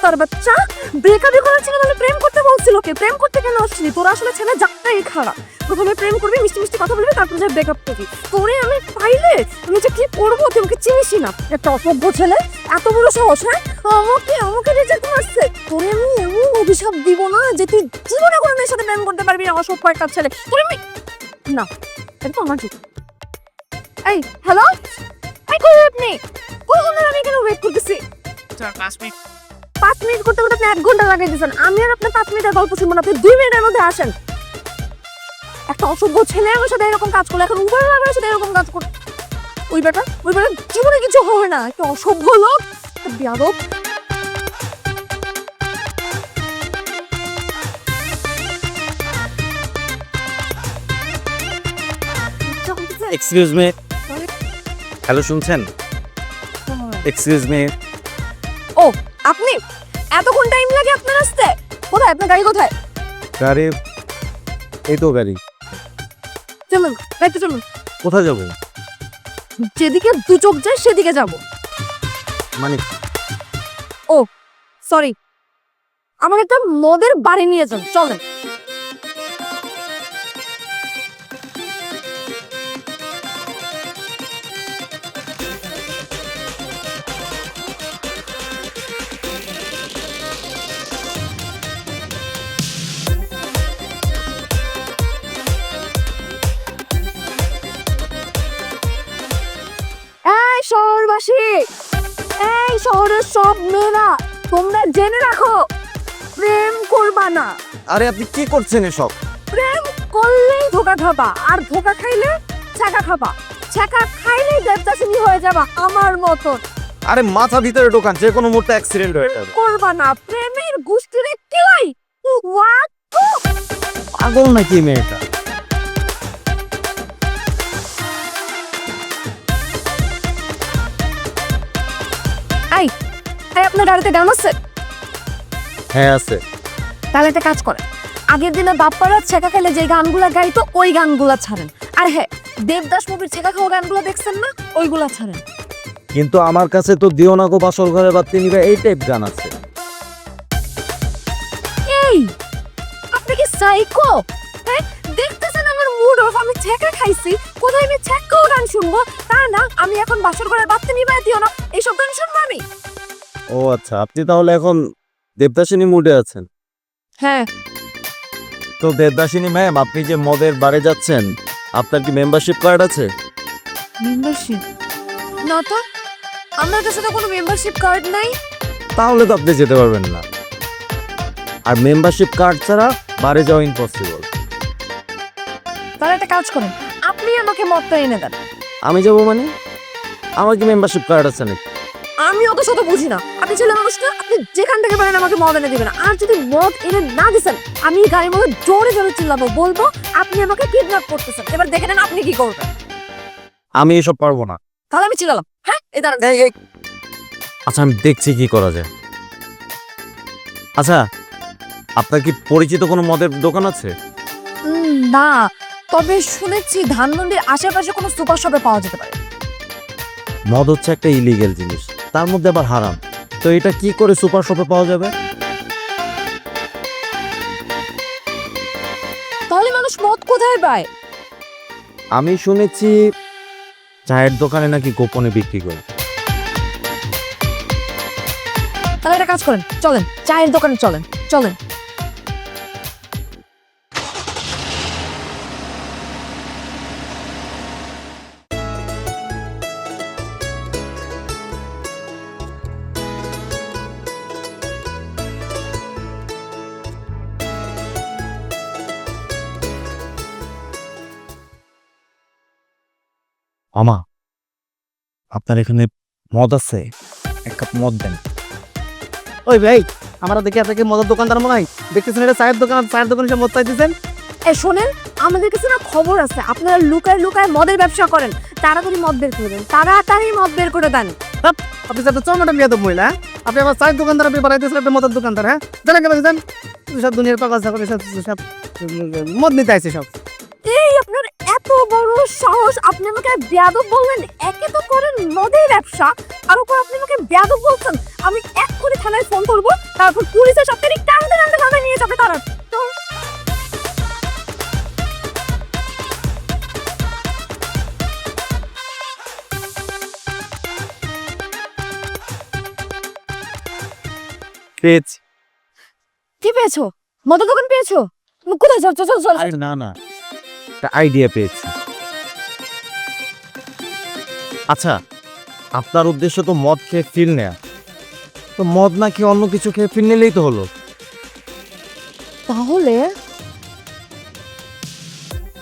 কুত্তার বাচ্চা, ব্রেকআপই করার ছিল তাহলে প্রেম করতে বলছিল কে? প্রেম করতে কেন আসছিলি? তোরা আসলে ছেলে জাতটাই খারাপ। প্রথমে প্রেম করবি, মিষ্টি মিষ্টি কথা বলবি, তারপর যে ব্রেকআপ করবি। তোরে আমি পাইলে আমি যে কি করবো তুই আমাকে চিনিসই না। একটা অসভ্য ছেলে, এত বড় সাহস, হ্যাঁ আমাকে রিজেক্ট করছে। তোরে আমি এমন অভিশাপ দিব না যে তুই জীবনে কোনো মেয়ের সাথে প্রেম করতে পারবি না। অসভ্য একটা ছেলে তোরে আমি না, এটা তো আমার ঠিক। এই হ্যালো, এই কই আপনি? কখন আমি এখানে ওয়েট করতেছি? 5 মিনিট করতে করতে আপনি 1 ঘন্টা লাগাই দিয়েছেন। আমি আর আপনার 5 মিনিটের গল্প শুনবো না, আপনি 2 মিনিটের মধ্যে আসেন। একটা অসভ্য ছেলে আমার সাথে এরকম কাজ করলো, এখন উবার আমার সাথে এরকম কাজ করে। ওই বেটা জীবনে কিছু হবে না, একটা অসভ্য লোক, একটা বেয়াদব। এক্সকিউজ মি, হ্যালো শুনছেন? Excuse me. ও আপনি, এতক্ষণ টাইম লাগে আপনার আসতে? কোথায় আপনার গাড়ি? কোথায় গাড়ি? এই তো গাড়ি। চলুন গাড়িতে চলুন। কোথায় যাবো? যেদিকে 2 চোখ যায় সেদিকে যাব। মানে ও সরি, আমাকে একটা মদের বাড়ি নিয়ে যান, চলেন। এই শহরবাসী, এই শহরের সব মেয়েরা তোমরা জেনে রাখো, প্রেম করবা না। আরে আপনি কি করছেন এসব? প্রেম করলেই ধোকা খাবা, আর ধোকা খাইলে ছ্যাঁকা খাবা, ছ্যাঁকা খাইলেই দেবদাসিনী হয়ে যাবা আমার মতন। আরে মাথা ভিতরে ঢোকান, যে কোনো মুহূর্তে অ্যাক্সিডেন্ট হয়ে যাবে। করবা না, প্রেমের গুষ্টির কিলাই ওয়াক। পাগল নাকি মেয়েটা? এই আপনার গাড়িতে গান আছে? হ্যাঁ আছে। তাহলে একটা কাজ করেন, আগের দিনে বাপ্পারা ছেঁকা খেলে যে গানগুলা গাইতো ওই গানগুলা ছাড়েন। আর হ্যাঁ, দেবদাস মুভির ছেঁকা খাওয়া গানগুলো দেখছেন না, ওইগুলা ছাড়েন। কিন্তু আমার কাছে তো দিও না গো বাসর ঘরে বাতি নিবে এই টাইপ গান আছে। এই আপনি কি সাইকো? হ্যাঁ, দেখতেছেন আমার মুড অফ, আমি ছেঁকা খাইছি, কোথায় আমি ছেঁকাও গান শুনবো? তা না আমি এখন বাসর ঘরে বাতি নিবে দিও না এইসব গান শুনবো আমি? ও আচ্ছা, আপনি তাহলে এখন দেবদাসিনী মুডে আছেন? হ্যাঁ। তো দেবদাসিনী ম্যাম, আপনি যে মদের বারে যাচ্ছেন, আপনার কি মেম্বারশিপ কার্ড আছে? মেম্বারশিপ না তো, আমার কাছে তো কোনো মেম্বারশিপ কার্ড নাই। তাহলে তো আপনি যেতে পারবেন না, আর মেম্বারশিপ কার্ড ছাড়া বারে যাওয়া ইম্পসিবল। তাহলে একটা কাজ করেন, আপনি আমাকে মদটা এনে দেন। আমি যাবো মানে? আমার কি মেম্বারশিপ কার্ড আছে নাকি? আমি অত শত বুঝি না, আপনি ছেলে মানুষ না, আপনি যেখান থেকে পারেন আমাকে মদ এনে দিবেন। আর যদি মদ এনে না দিছেন, আমি গাড়ির মধ্যে জোরে জোরে চিল্লাবো, বলবো আপনি আমাকে কিডন্যাপ করতেছেন। এবার দেখে নেন আপনি কি করবেন। আমি এসব পারবো না। তাহলে আমি চিল্লালাম, হ্যাঁ এই দাঁড়ান। আচ্ছা আমি দেখছি কি করা যায়। আচ্ছা, আপনার কি পরিচিত কোনো মদের দোকান আছে? না, তবে শুনেছি ধানমন্ডির আশেপাশে কোনো সুপার শপে পাওয়া যেতে পারে। মদ হচ্ছে একটা ইলিগেল জিনিস, তার মধ্যে আবার হারাম, তো এটা কি করে সুপার শপে পাওয়া যাবে? তাহলে মানুষ মদ কোথায় পায়? আমি শুনেছি চায়ের দোকানে নাকি গোপনে বিক্রি করে। তাহলে একটা কাজ করেন, চলেন চায়ের দোকানে চলেন, চলেন। আমা, আপনার এখানে মদ আছে? 1 কাপ মদ দেন। ওই ভাই, আমরা দেখি আপনাকে মদের দোকানদার মনে হয়, দেখতেছেন এটা চায়ের দোকান, চায়ের দোকানে সে মদ চাইতেছেন। শোনেন, আমাদের কাছে না খবর আছে আপনারা লুকায় লুকায় মদের ব্যবসা করেন। তাড়াতাড়ি মদ বের করে দেন, তাড়াতাড়ি মদ বের করে দেন। আপনি যাতে চমড়া বিয়াদব মহিলা, আপনি আমার চায়ের দোকানদার, আপনি বানাইতেছেন আপনি মদের দোকানদার। হ্যাঁ জানেন কেন জানেন? সব দুনিয়ার পাগল ছাগল সব মদ নিতে আসছে সব। এই আপনার এত এত বড় সাহস, আপনি আমাকে বেয়াদব বললেন? একে তো করেন মদের ব্যবসা, আর উপর আপনি আমাকে বেয়াদব বলছেন। আমি এক্ষুনি থানায় ফোন করবো, তারপর পুলিশের সাথে টানতে টানতে থানায় নিয়ে যাবে তারা। পেয়েছি। কি পেয়েছো? মদের দোকান পেয়েছো? কোথায় যাচ্ছ? চল চল। আরে না না, একটা আইডিয়া পেয়েছি। আচ্ছা, আপনার উদ্দেশ্য তো মদ খেয়ে ফিল নেয়া, তো মদ না খেয়ে অন্য কিছু খেয়ে ফিল নিলেই তো হলো। তাহলে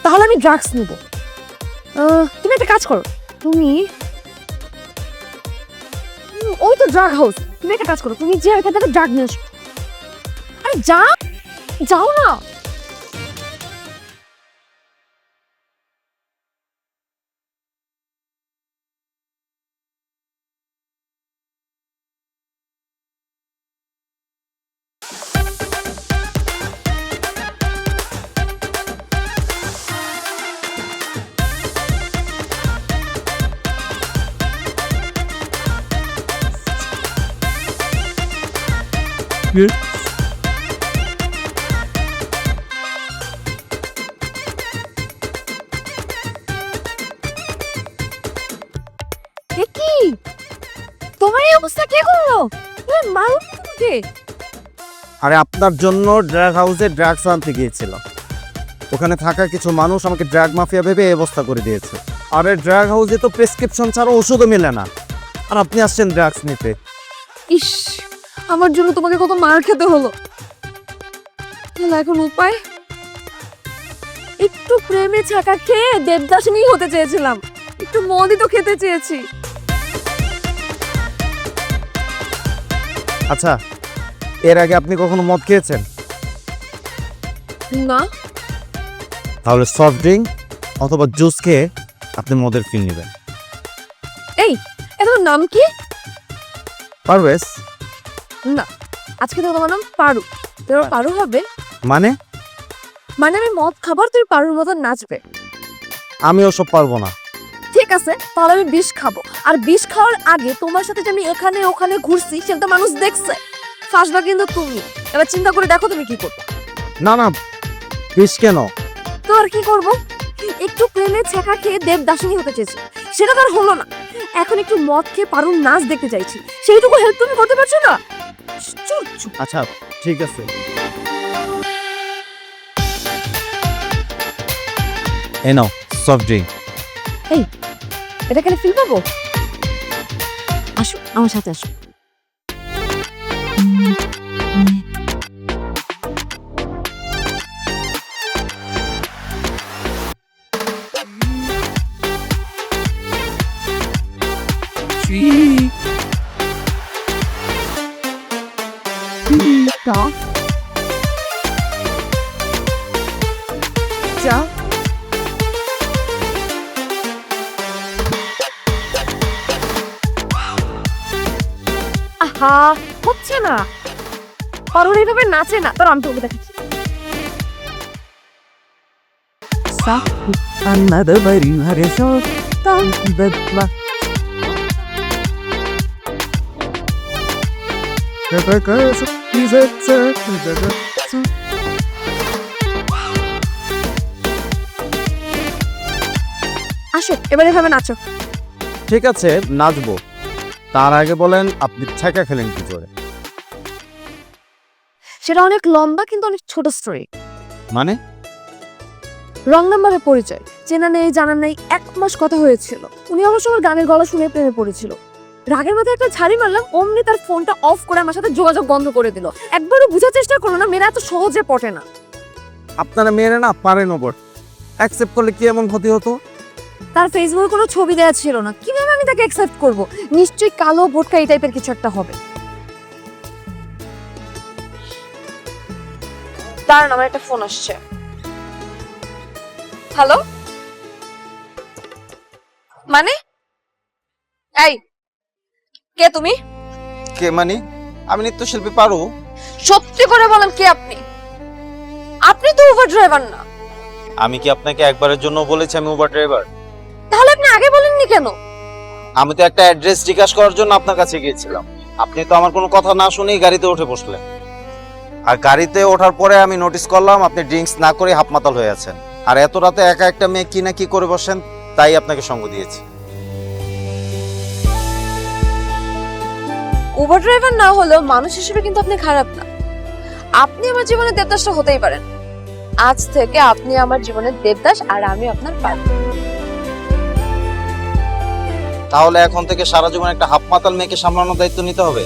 তাহলে আমি ড্রাগস নেব। তুমি একটা কাজ করো, তুমি ওই তো ড্রাগ হাউস, তুমি একটা কাজ করো, তুমি যে এখান থেকে ড্রাগ নিয়ে আসো। আরে যাও না। এ কি, তোমার এই অবস্থা কে করলো? তুমি মানুষ কে? আরে আপনার জন্য ড্রাগ হাউসে ড্রাগস আনতে গিয়েছিলাম, ওখানে থাকা কিছু মানুষ আমাকে ড্রাগ মাফিয়া ভেবে এই অবস্থা করে দিয়েছে। আরে ড্রাগ হাউসে তো প্রেসক্রিপশন ছাড়া ওষুধও মেলে না, আর আপনি আসছেন ড্রাগস নিতে। ইস, আমার জন্য তোমাকে কত মার খেতে হলো। তাহলে এখন উপায়? একটু প্রেমে ছাকা খেয়ে দেবদাসিনী হতে চেয়েছিলাম, একটু মদই তো খেতে চেয়েছি। আচ্ছা, এর আগে আপনি কখনো মদ খেয়েছেন? না। তাহলে সফট ড্রিঙ্ক অথবা জুস খেয়ে আপনি মদের ফিল নেবেন। এই, তোমার নাম কি? পারভেজ। না, আজকে তো তোমার নাম পারু। তোমার পারু হবে মানে? মানে আমি মদ খাবার, তুই পারুর মতো নাচবে। আমি ওসব পারবো না। ঠিক আছে, তাহলে আমি বিষ খাবো, আর বিষ খাওয়ার আগে তোমার সাথে যে আমি এখানে ওখানে ঘুরছি সেটা তো মানুষ দেখছে। ফাঁসবা কিন্তু তুমি। এবার চিন্তা করে দেখো তুমি কি করবে। না না, বিষ কেন? তো আর কি করবো? একটু প্রেমে ছেঁকা খেয়ে দেবদাসিনী হতে চেয়েছি, সেটা তো আর হলো না। এখন একটু মদ খেয়ে পারুর নাচ দেখতে চাইছি, সেইটুকু হেল্প তুমি করতে পারছো না? চুপ চুপ। আচ্ছা ঠিক আছে, এই নাও সফট ড্রিঙ্ক। এটা খেলে ফিল পাবো? আসো আমার সাথে আসো। যা আহা, হচ্ছে না। পারুর এইভাবে নাচে না, তোর আমি তোকে দেখাচ্ছি। আসো, এবার এভাবে নাচো। ঠিক আছে, নাচবো। তার আগে বলেন আপনি ছেঁকা খেলেন কি করে? সেটা অনেক লম্বা কিন্তু অনেক ছোট স্টোরি। মানে? রং নাম্বারে পরিচয়, চেনা নেই জানা নেই, 1 মাস কথা হয়েছিল। উনি অবশ্য আমার গানের গলা শুনে প্রেমে পড়েছিল। রাগের মাথায় একটা ঝাড়ি মারলাম, অমনি তার ফোনটা অফ করে আমার সাথে যোগাযোগ বন্ধ করে দিল। একবারও বোঝার চেষ্টা করো না, মেয়েরা এত সহজে পটে না। আপনারা মেয়েরা না পারেন ওপর, অ্যাকসেপ্ট করলে কি এমন ক্ষতি হতো? তার ফেসবুকে কোনো ছবি দেওয়া ছিল না, কিভাবে আমি তাকে অ্যাকসেপ্ট করব? নিশ্চয়ই কালো ভোটকা এই টাইপের কিছু একটা হবে। দাঁড়ান, আমার একটা ফোন আসছে। হ্যালো, মানে? এই, কে তুমি? কে মানে? আমি নৃত্যশিল্পী পারু। সত্যি করে বলেন কে আপনি? আপনি তো উবার ড্রাইভার না? আমি কি আপনাকে একবারের জন্য বলেছি আমি উবার ড্রাইভার? তাহলে আপনি আগে বলেননি কেন? আমি তো একটা অ্যাড্রেস জিজ্ঞাসা করার জন্য আপনার কাছে গিয়েছিলাম। আপনি তো আমার কোনো কথা না শুনেই গাড়িতে উঠে বসলেন। আর গাড়িতে ওঠার পরে আমি নোটিস করলাম আপনি ড্রিঙ্কস না করে হাফমাতাল হয়ে আছেন। আর এত রাতে একা একটা মেয়ে কি না কি করে বসেন, তাই আপনাকে সঙ্গ দিয়েছি। উবার ড্রাইভার না হলেও মানুষ হিসেবে কিন্তু আপনি খারাপ না। আপনি আমার জীবনের দেবদাসটা হতেই পারেন। আজ থেকে আপনি আমার জীবনের দেবদাস আর আমি আপনার পার্টনার। তাহলে এখন থেকে সারা জীবন একটা হাফমাতাল মেয়েকে সামলানোর দায়িত্ব নিতে হবে?